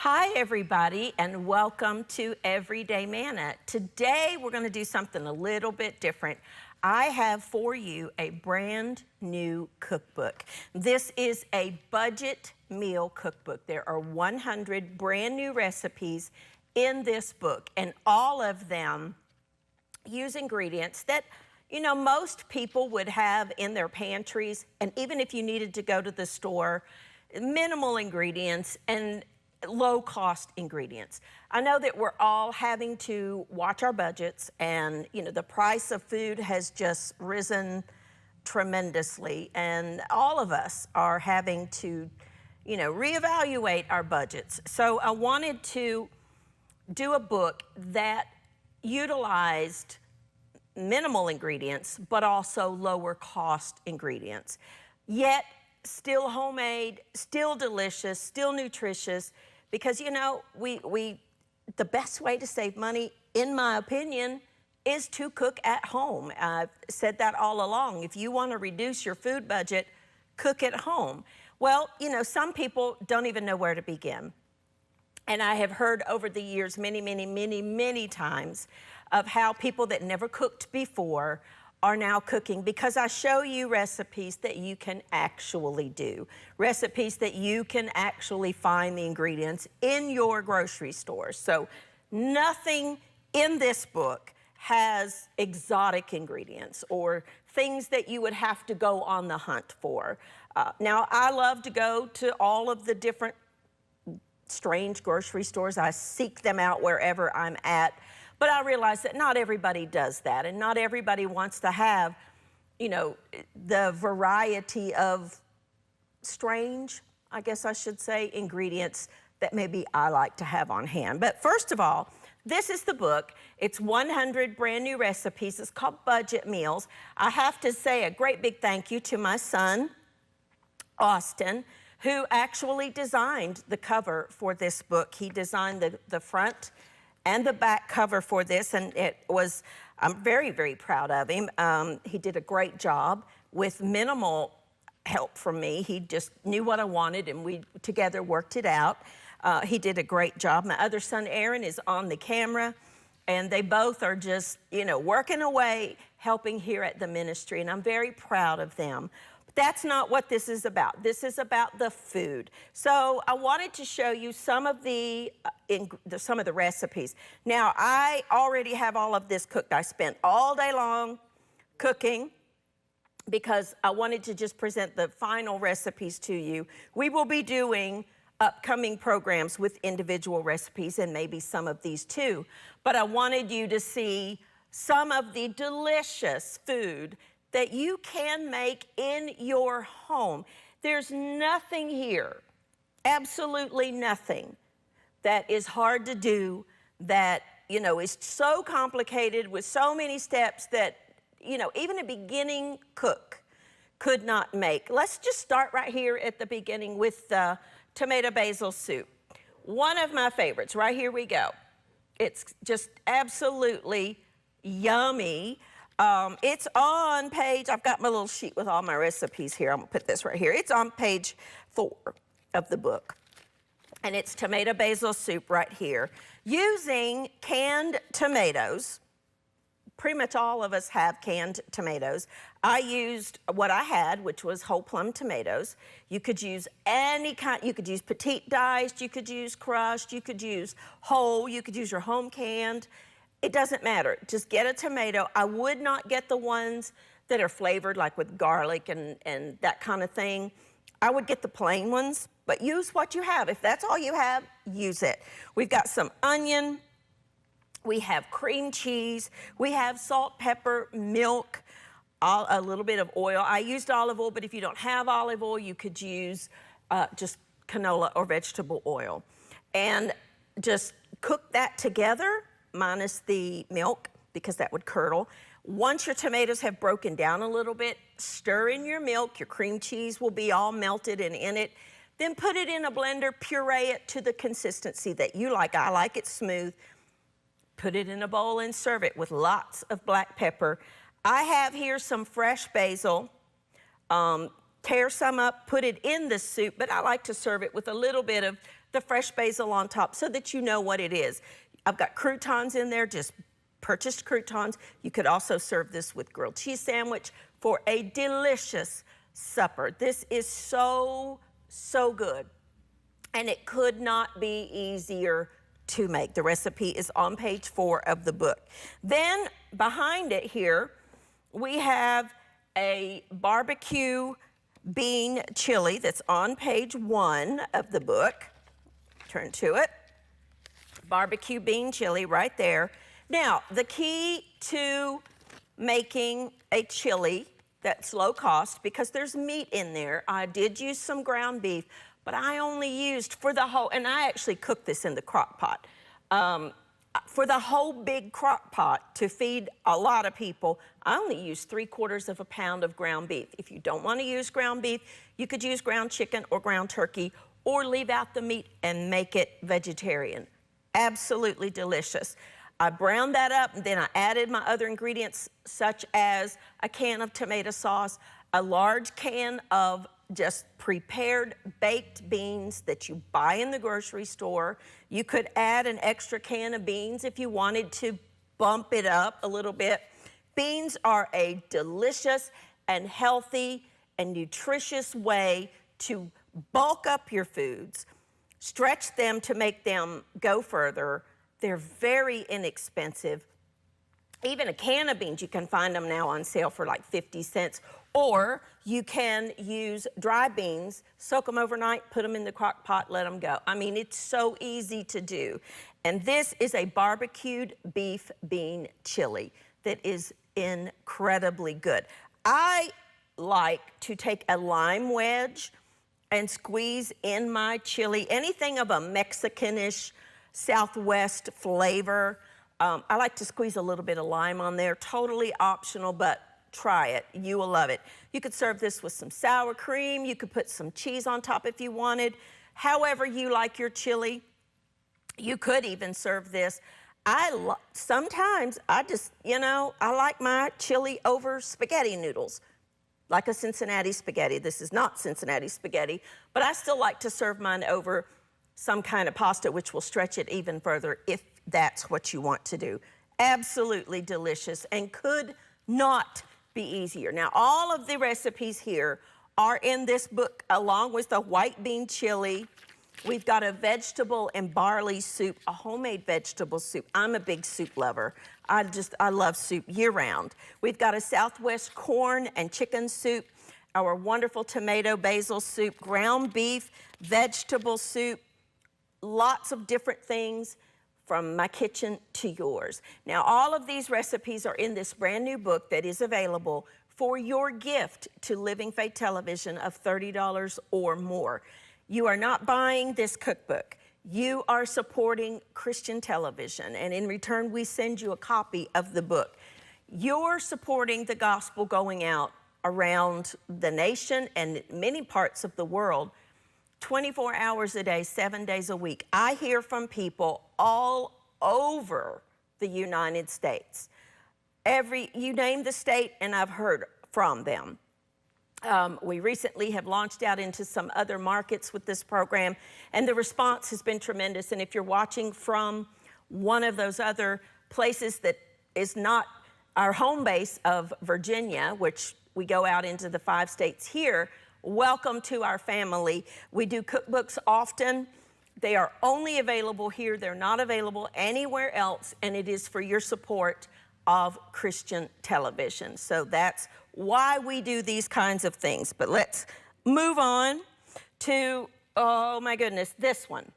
Hi, everybody, and welcome to Everyday Manna. Today, we're going to do something a little bit different. I have for you a brand new cookbook. This is a budget meal cookbook. There are 100 brand new recipes in this book, and all of them use ingredients that, you know, most people would have in their pantries, and even if you needed to go to the store, minimal ingredients and low-cost ingredients. I know that we're all having to watch our budgets, and you know the price of food has just risen tremendously, and all of us are having to, you know, reevaluate our budgets. So I wanted to do a book that utilized minimal ingredients, but also lower cost ingredients, yet still homemade, still delicious, still nutritious, because you know, the best way to save money, in my opinion, is to cook at home. I've said that all along. If you want to reduce your food budget, cook at home. Well, you know, some people don't even know where to begin. And I have heard over the years many times of how people that never cooked before are now cooking, because I show you recipes that you can actually do, recipes that you can actually find the ingredients in your grocery store. So nothing in this book has exotic ingredients or things that you would have to go on the hunt for. Now, I love to go to all of the different strange grocery stores. I seek them out wherever I'm at. But I realize that not everybody does that, and not everybody wants to have, you know, the variety of strange, I guess I should say, ingredients that maybe I like to have on hand. But first of all, this is the book. It's 100 brand new recipes. It's called Budget Meals. I have to say a great big thank you to my son, Austin, who actually designed the cover for this book. He designed the front and the back cover for this, and I'm very proud of him. He did a great job with minimal help from me. He just knew what I wanted, and we together worked it out. He did a great job. My other son, Aaron, is on the camera, and they both are just, you know, working away, helping here at the ministry, and I'm very proud of them. That's not what this is about. This is about the food. So I wanted to show you some of the recipes. Now, I already have all of this cooked. I spent all day long cooking because I wanted to just present the final recipes to you. We will be doing upcoming programs with individual recipes and maybe some of these too. But I wanted you to see some of the delicious food that you can make in your home. There's nothing here, absolutely nothing, that is hard to do, that, you know, is so complicated with so many steps that, you know, even a beginning cook could not make. Let's just start right here at the beginning with the tomato basil soup. One of my favorites, right here we go. It's just absolutely yummy. It's on page, I've got my little sheet with all my recipes here. I'm gonna put this right here. It's on page 4 of the book. And it's tomato basil soup right here. Using canned tomatoes. Pretty much all of us have canned tomatoes. I used what I had, which was whole plum tomatoes. You could use any kind, you could use petite diced, you could use crushed, you could use whole, you could use your home canned. It doesn't matter, just get a tomato. I would not get the ones that are flavored like with garlic and that kind of thing. I would get the plain ones, but use what you have. If that's all you have, use it. We've got some onion, we have cream cheese, we have salt, pepper, milk, a little bit of oil. I used olive oil, but if you don't have olive oil, you could use just canola or vegetable oil. And just cook that together, minus the milk, because that would curdle. Once your tomatoes have broken down a little bit, stir in your milk. Your cream cheese will be all melted and in it. Then put it in a blender, puree it to the consistency that you like. I like it smooth. Put it in a bowl and serve it with lots of black pepper. I have here some fresh basil. Tear some up, put it in the soup, but I like to serve it with a little bit of the fresh basil on top so that you know what it is. I've got croutons in there, just purchased croutons. You could also serve this with grilled cheese sandwich for a delicious supper. This is so, so good. And it could not be easier to make. The recipe is on page 4 of the book. Then behind it here, we have a barbecue bean chili that's on page 1 of the book. Turn to it. Barbecue bean chili right there. Now, the key to making a chili that's low cost, because there's meat in there. I did use some ground beef, but I only used for the whole, and I actually cooked this in the crock pot. For the whole big crock pot to feed a lot of people, I only used 3/4 of a pound of ground beef. If you don't want to use ground beef, you could use ground chicken or ground turkey, or leave out the meat and make it vegetarian. Absolutely delicious. I browned that up, and then I added my other ingredients, such as a can of tomato sauce, a large can of just prepared baked beans that you buy in the grocery store. You could add an extra can of beans if you wanted to bump it up a little bit. Beans are a delicious and healthy and nutritious way to bulk up your foods, stretch them to make them go further. They're very inexpensive. Even a can of beans, you can find them now on sale for like 50 cents. Or you can use dry beans, soak them overnight, put them in the crock pot, let them go. I mean, it's so easy to do. And this is a barbecued beef bean chili that is incredibly good. I like to take a lime wedge and squeeze in my chili anything of a Mexican-ish Southwest flavor. I like to squeeze a little bit of lime on there, totally optional, but try it, you will love it. You could serve this with some sour cream, you could put some cheese on top if you wanted. However you like your chili, you could even serve this. Sometimes I just, I like my chili over spaghetti noodles, like a Cincinnati spaghetti. This is not Cincinnati spaghetti, but I still like to serve mine over some kind of pasta, which will stretch it even further if that's what you want to do. Absolutely delicious and could not be easier. Now, all of the recipes here are in this book, along with the white bean chili. We've got a vegetable and barley soup, a homemade vegetable soup. I'm a big soup lover. I love soup year round. We've got a Southwest corn and chicken soup, our wonderful tomato basil soup, ground beef, vegetable soup, lots of different things from my kitchen to yours. Now, all of these recipes are in this brand new book that is available for your gift to Living Faith Television of $30 or more. You are not buying this cookbook. You are supporting Christian television, and in return, we send you a copy of the book. You're supporting the gospel going out around the nation and many parts of the world 24 hours a day, 7 days a week. I hear from people all over the United States. You name the state, and I've heard from them. We recently have launched out into some other markets with this program, and the response has been tremendous. And if you're watching from one of those other places that is not our home base of Virginia, which we go out into the 5 states here, welcome to our family. We do cookbooks often. They are only available here. They're not available anywhere else, and it is for your support of Christian television. So that's why we do these kinds of things. But let's move on to, oh my goodness, this one.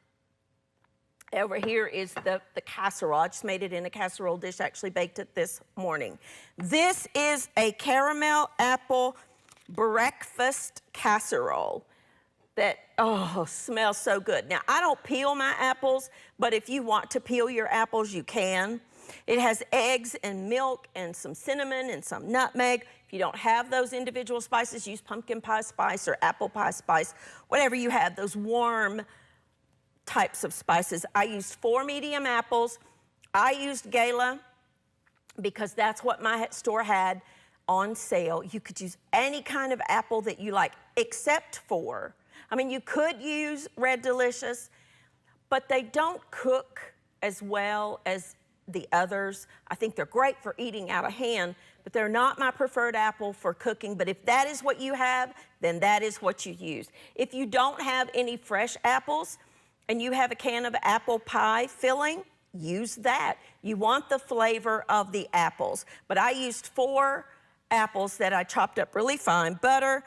Over here is the casserole. I just made it in a casserole dish, actually baked it this morning. This is a caramel apple breakfast casserole that, smells so good. Now, I don't peel my apples, but if you want to peel your apples, you can. It has eggs and milk and some cinnamon and some nutmeg. If you don't have those individual spices, use pumpkin pie spice or apple pie spice, whatever you have, those warm types of spices. I used 4 medium apples. I used Gala because that's what my store had on sale. You could use any kind of apple that you like, except for, you could use Red Delicious, but they don't cook as well as the others. I think they're great for eating out of hand, but they're not my preferred apple for cooking. But if that is what you have, then that is what you use. If you don't have any fresh apples and you have a can of apple pie filling, use that. You want the flavor of the apples. But I used 4 apples that I chopped up really fine, butter,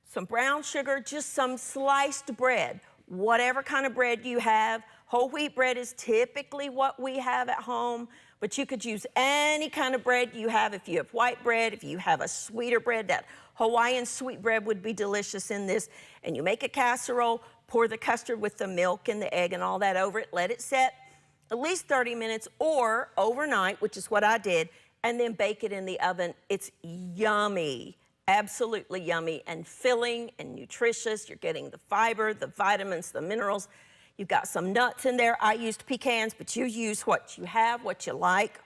some brown sugar, just some sliced bread. Whatever kind of bread you have. Whole wheat bread is typically what we have at home, but you could use any kind of bread you have. If you have white bread, if you have a sweeter bread, that Hawaiian sweet bread would be delicious in this. And you make a casserole, pour the custard with the milk and the egg and all that over it, let it set at least 30 minutes or overnight, which is what I did, and then bake it in the oven. It's yummy. Absolutely yummy and filling and nutritious. You're getting the fiber, the vitamins, the minerals. You've got some nuts in there. I used pecans, but you use what you have, what you like.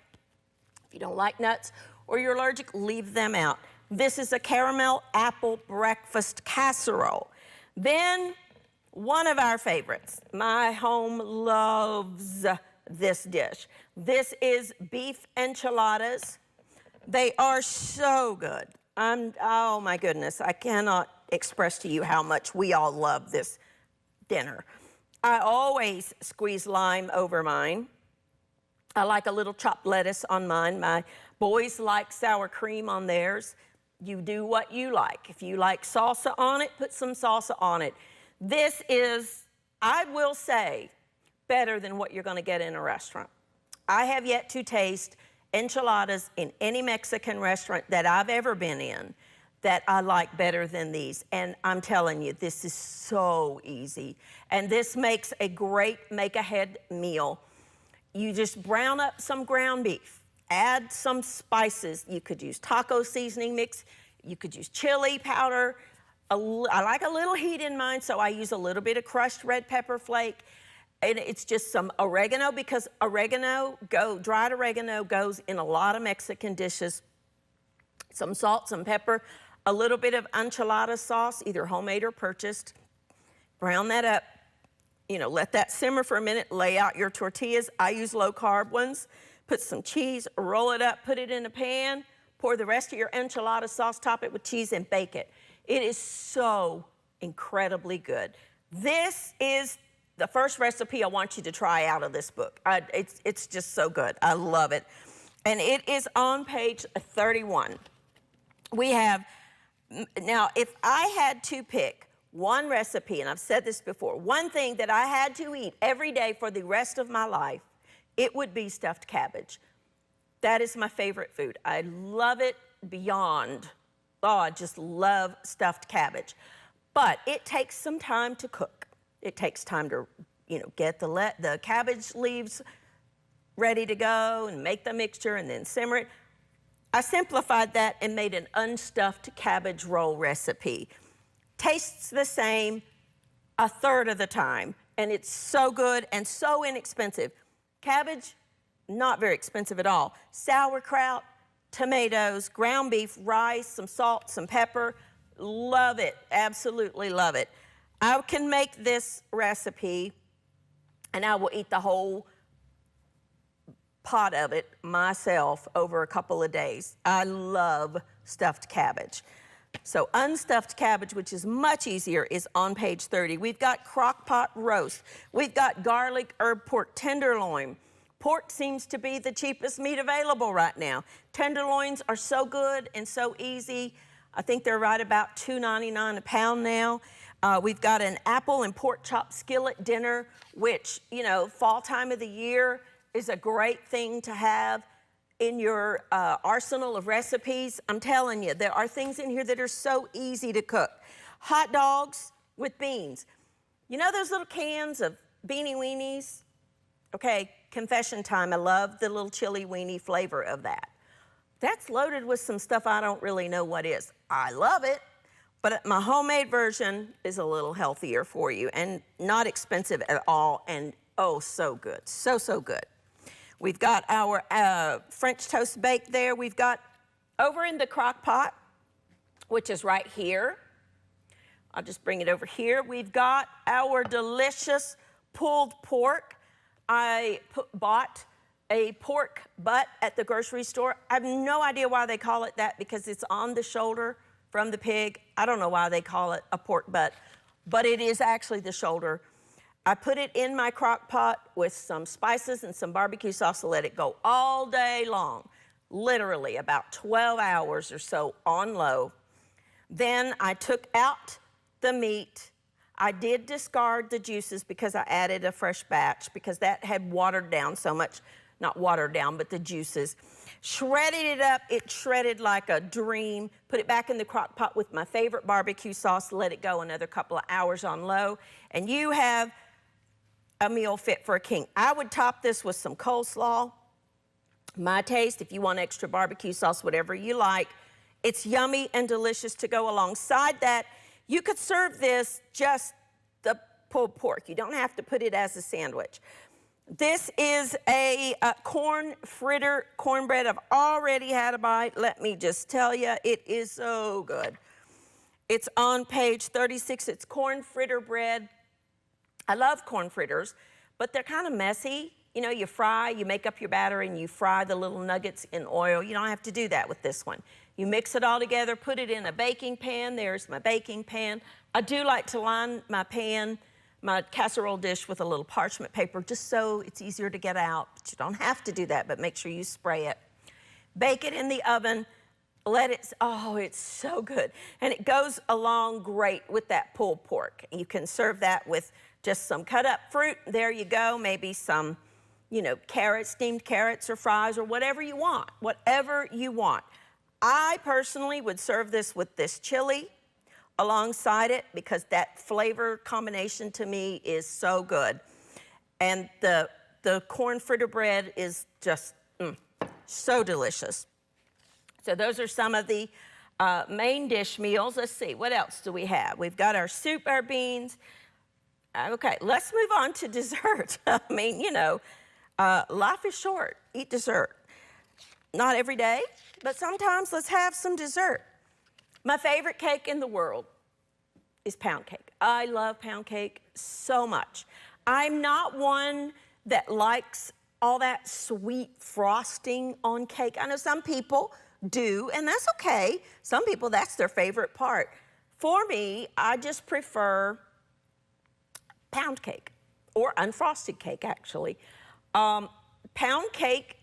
If you don't like nuts or you're allergic, leave them out. This is a caramel apple breakfast casserole. Then one of our favorites. My home loves this dish. This is beef enchiladas. They are so good. Oh my goodness, I cannot express to you how much we all love this dinner. I always squeeze lime over mine. I like a little chopped lettuce on mine. My boys like sour cream on theirs. You do what you like. If you like salsa on it, put some salsa on it. This is, I will say, better than what you're going to get in a restaurant. I have yet to taste enchiladas in any Mexican restaurant that I've ever been in that I like better than these. And I'm telling you, this is so easy. And this makes a great make-ahead meal. You just brown up some ground beef, add some spices. You could use taco seasoning mix. You could use chili powder. I like a little heat in mine, so I use a little bit of crushed red pepper flake. And it's just some oregano, because dried oregano goes in a lot of Mexican dishes. Some salt, some pepper, a little bit of enchilada sauce, either homemade or purchased. Brown that up, let that simmer for a minute, lay out your tortillas. I use low carb ones. Put some cheese, roll it up, put it in a pan, pour the rest of your enchilada sauce, top it with cheese, and bake it. It is so incredibly good. This is the first recipe I want you to try out of this book. It's just so good. I love it. And it is on page 31. We have, now if I had to pick one recipe, and I've said this before, one thing that I had to eat every day for the rest of my life, it would be stuffed cabbage. That is my favorite food. I love it beyond. Oh, I just love stuffed cabbage. But it takes some time to cook. It takes time to, get the cabbage leaves ready to go and make the mixture and then simmer it. I simplified that and made an unstuffed cabbage roll recipe. Tastes the same a third of the time, and it's so good and so inexpensive. Cabbage, not very expensive at all. Sauerkraut, tomatoes, ground beef, rice, some salt, some pepper. Love it, absolutely love it. I can make this recipe and I will eat the whole pot of it myself over a couple of days. I love stuffed cabbage. So unstuffed cabbage, which is much easier, is on page 30. We've got crock pot roast. We've got garlic herb pork tenderloin. Pork seems to be the cheapest meat available right now. Tenderloins are so good and so easy. I think they're right about $2.99 a pound now. We've got an apple and pork chop skillet dinner, which, fall time of the year is a great thing to have in your arsenal of recipes. I'm telling you, there are things in here that are so easy to cook. Hot dogs with beans. You know those little cans of beanie weenies? Okay, confession time. I love the little chili weenie flavor of that. That's loaded with some stuff I don't really know what is. I love it, but my homemade version is a little healthier for you and not expensive at all, and oh, so good, so good. We've got our French toast bake there. We've got over in the crock pot, which is right here. I'll just bring it over here. We've got our delicious pulled pork. I bought a pork butt at the grocery store. I have no idea why they call it that because it's on the shoulder from the pig. I don't know why they call it a pork butt, but it is actually the shoulder. I put it in my crock pot with some spices and some barbecue sauce to let it go all day long, literally about 12 hours or so on low. Then I took out the meat. I did discard the juices because I added a fresh batch because that had watered down so much. Not watered down, but the juices. Shredded it up, it shredded like a dream. Put it back in the crock pot with my favorite barbecue sauce, let it go another couple of hours on low, and you have a meal fit for a king. I would top this with some coleslaw. My taste, if you want extra barbecue sauce, whatever you like. It's yummy and delicious to go alongside that. You could serve this just the pulled pork. You don't have to put it as a sandwich. This is a corn fritter cornbread. I've already had a bite. Let me just tell you, it is so good. It's on page 36. It's corn fritter bread. I love corn fritters, but they're kind of messy. You know, you fry, you make up your batter, and you fry the little nuggets in oil. You don't have to do that with this one. You mix it all together, put it in a baking pan. There's my baking pan. I do like to line my pan, my casserole dish, with a little parchment paper just so it's easier to get out. But you don't have to do that, but make sure you spray it. Bake it in the oven. Let it, oh, it's so good. And it goes along great with that pulled pork. You can serve that with just some cut up fruit. There you go. Maybe some, you know, carrots, steamed carrots or fries or whatever you want. Whatever you want. I personally would serve this with this chili alongside it because that flavor combination to me is so good. And the corn fritter bread is just so delicious. So those are some of the main dish meals. Let's see, what else do we have? We've got our soup, our beans. Okay, let's move on to dessert. I mean, you know, life is short. Eat dessert. Not every day, but sometimes let's have some dessert. My favorite cake in the world is pound cake. I love pound cake so much. I'm not one that likes all that sweet frosting on cake. I know some people do, and that's okay. Some people, that's their favorite part. For me, I just prefer pound cake, or unfrosted cake, actually. Pound cake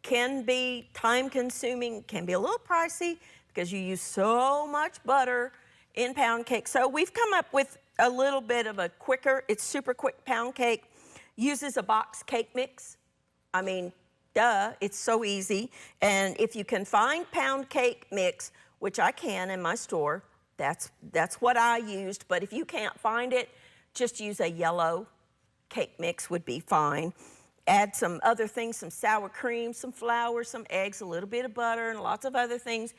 can be time-consuming, can be a little pricey because you use so much butter in pound cake. So we've come up with a little bit of a quicker, it's super quick pound cake. Uses a box cake mix. I mean, duh, it's so easy. And if you can find pound cake mix, which I can in my store, that's what I used. But if you can't find it, just use a yellow cake mix would be fine. Add some other things, some sour cream, some flour, some eggs, a little bit of butter, and lots of other things.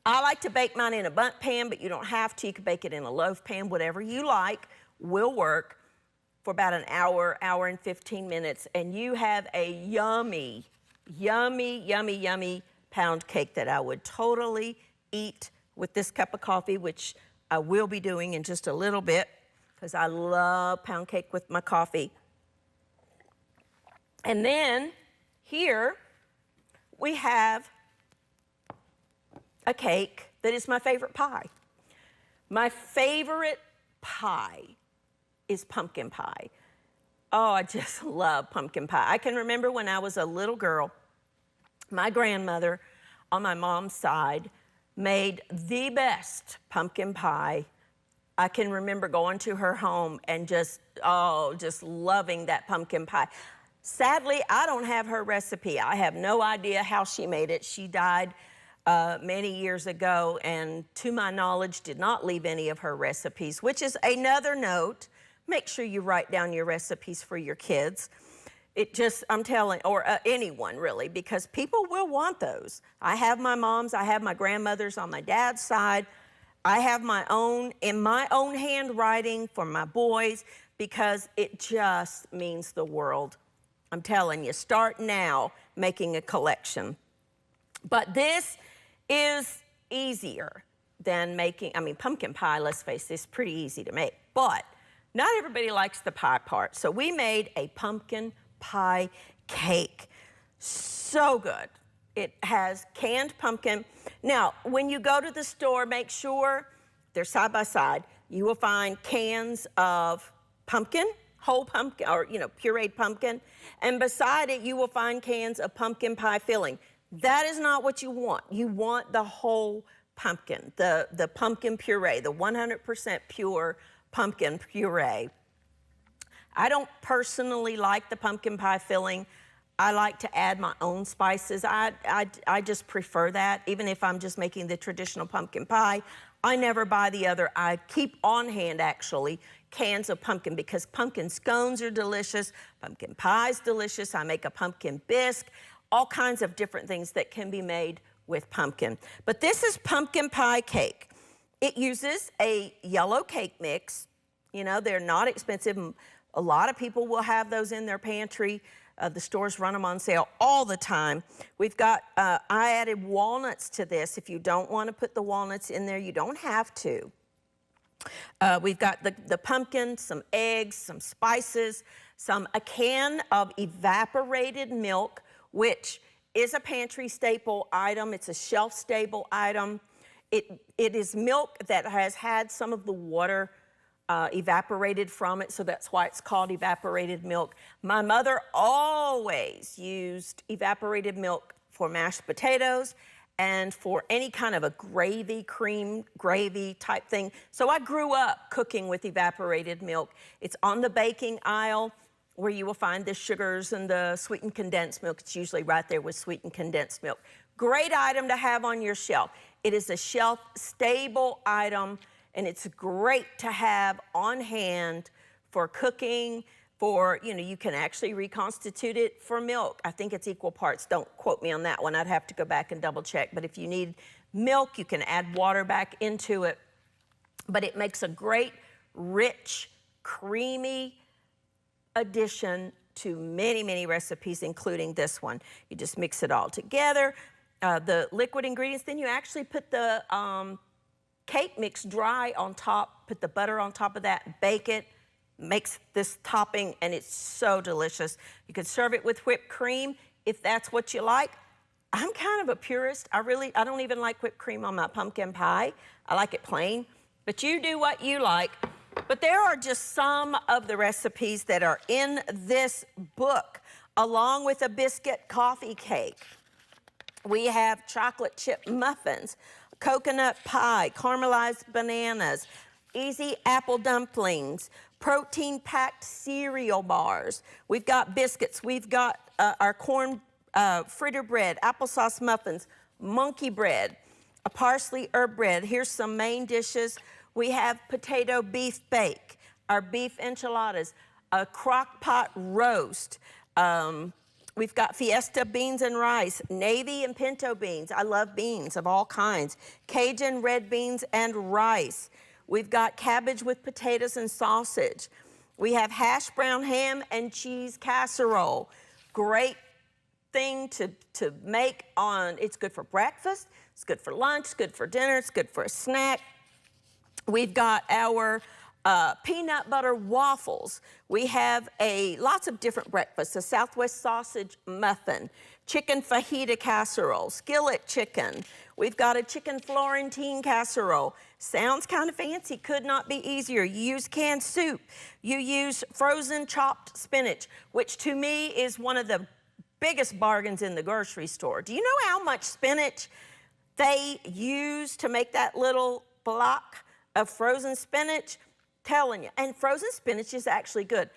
I like to bake mine in a bundt pan, but you don't have to. You can bake it in a loaf pan, whatever you like will work for about an hour, hour and 15 minutes, and you have a yummy, yummy, yummy, yummy pound cake that I would totally eat with this cup of coffee, which I will be doing in just a little bit, because I love pound cake with my coffee. And then here we have a cake that is my favorite pie. My favorite pie is pumpkin pie. Oh, I just love pumpkin pie. I can remember when I was a little girl, my grandmother on my mom's side made the best pumpkin pie. I can remember going to her home and just loving that pumpkin pie. Sadly, I don't have her recipe. I have no idea how she made it. She died many years ago, and to my knowledge, did not leave any of her recipes, which is another note. Make sure you write down your recipes for your kids. I'm telling, or anyone really, because people will want those. I have my mom's, I have my grandmother's on my dad's side. I have my own, in my own handwriting for my boys, because it just means the world. I'm telling you, start now making a collection. But this is easier than making, I mean, pumpkin pie, let's face it, is pretty easy to make. But Not everybody likes the pie part, so we made a pumpkin pie cake. So good. It has canned pumpkin. Now, when you go to the store, make sure they're side by side. You will find cans of pumpkin, whole pumpkin, or pureed pumpkin, and beside it you will find cans of pumpkin pie filling. That is not what you want. You want the whole pumpkin, the pumpkin puree, the 100% pure pumpkin puree. I don't personally like the pumpkin pie filling. I like to add my own spices. I just prefer that. Even if I'm just making the traditional pumpkin pie, I never buy the other. I keep on hand, actually, cans of pumpkin, because pumpkin scones are delicious, pumpkin pie is delicious. I make a pumpkin bisque, all kinds of different things that can be made with pumpkin. But this is pumpkin pie cake. It uses a yellow cake mix. They're not expensive. A lot of people will have those in their pantry. The stores run them on sale all the time. We've got, I added walnuts to this. If you don't want to put the walnuts in there, you don't have to. We've got the pumpkin, some eggs, some spices, a can of evaporated milk, which is a pantry staple item. It's a shelf stable item. It is milk that has had some of the water evaporated from it, so that's why it's called evaporated milk. My mother always used evaporated milk for mashed potatoes and for any kind of a gravy, cream gravy type thing. So I grew up cooking with evaporated milk. It's on the baking aisle where you will find the sugars and the sweetened condensed milk. It's usually right there with sweetened condensed milk. Great item to have on your shelf. It is a shelf stable item, and it's great to have on hand for cooking, for, you can actually reconstitute it for milk. I think it's equal parts. Don't quote me on that one. I'd have to go back and double check. But if you need milk, you can add water back into it. But it makes a great, rich, creamy addition to many, many recipes, including this one. You just mix it all together. The liquid ingredients, then you actually put the cake mix dry on top, put the butter on top of that, bake it, makes this topping, and it's so delicious. You could serve it with whipped cream if that's what you like. I'm kind of a purist. I don't even like whipped cream on my pumpkin pie. I like it plain, but you do what you like. But there are just some of the recipes that are in this book, along with a biscuit coffee cake. We have chocolate chip muffins, coconut pie, caramelized bananas, easy apple dumplings, protein-packed cereal bars. We've got biscuits. We've got our corn fritter bread, applesauce muffins, monkey bread, a parsley herb bread. Here's some main dishes. We have potato beef bake, our beef enchiladas, a crock pot roast. We've got Fiesta beans and rice, navy and pinto beans. I love beans of all kinds. Cajun red beans and rice. We've got cabbage with potatoes and sausage. We have hash brown ham and cheese casserole. Great thing to make on, it's good for breakfast, it's good for lunch, it's good for dinner, it's good for a snack. We've got our peanut butter waffles. We have lots of different breakfasts, a Southwest sausage muffin, chicken fajita casserole, skillet chicken. We've got a chicken Florentine casserole. Sounds kind of fancy, could not be easier. You use canned soup. You use frozen chopped spinach, which to me is one of the biggest bargains in the grocery store. Do you know how much spinach they use to make that little block of frozen spinach? Telling you, and frozen spinach is actually good.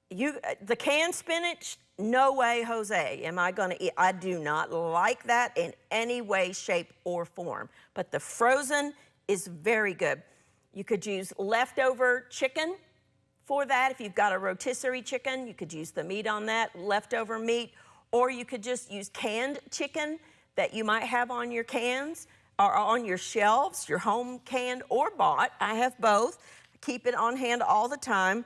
The canned spinach, no way, Jose, am I gonna eat. I do not like that in any way, shape, or form. But the frozen is very good. You could use leftover chicken for that. If you've got a rotisserie chicken, you could use the meat on that, leftover meat, or you could just use canned chicken that you might have on your cans or on your shelves, your home canned or bought. I have both. Keep it on hand all the time.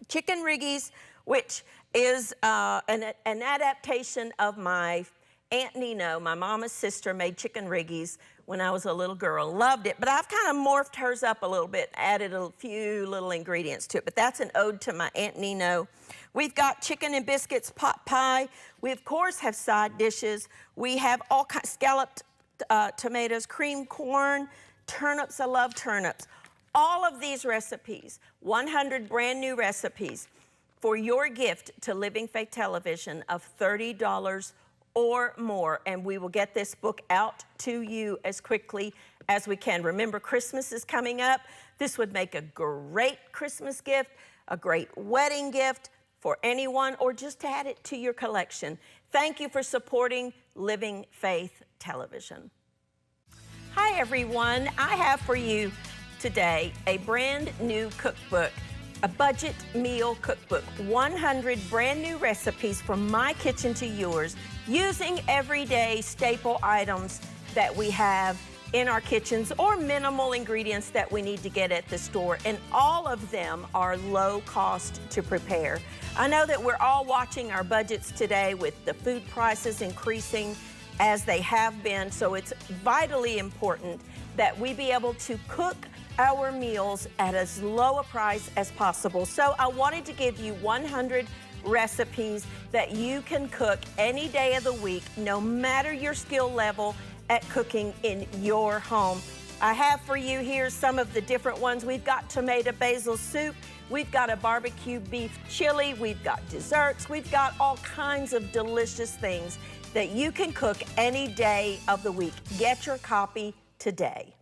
Chicken riggies, which is an adaptation of my Aunt Nino, my mama's sister, made chicken riggies when I was a little girl. Loved it, but I've kind of morphed hers up a little bit, added a few little ingredients to it, but that's an ode to my Aunt Nino. We've got chicken and biscuits pot pie. We, of course, have side dishes. We have all kinds, scalloped tomatoes, cream corn, turnips. I love turnips. All of these recipes, 100 brand new recipes for your gift to Living Faith Television of $30 or more, and we will get this book out to you as quickly as we can. Remember, Christmas is coming up. This would make a great Christmas gift, a great wedding gift for anyone, or just to add it to your collection. Thank you for supporting Living Faith Television. Hi, everyone. I have for you today a brand new cookbook, a budget meal cookbook, 100 brand new recipes from my kitchen to yours, using everyday staple items that we have in our kitchens or minimal ingredients that we need to get at the store, and all of them are low cost to prepare. I know that we're all watching our budgets today with the food prices increasing as they have been, so it's vitally important that we be able to cook our meals at as low a price as possible. So I wanted to give you 100 recipes that you can cook any day of the week, no matter your skill level at cooking in your home. I have for you here some of the different ones. We've got tomato basil soup. We've got a barbecue beef chili. We've got desserts. We've got all kinds of delicious things that you can cook any day of the week. Get your copy today.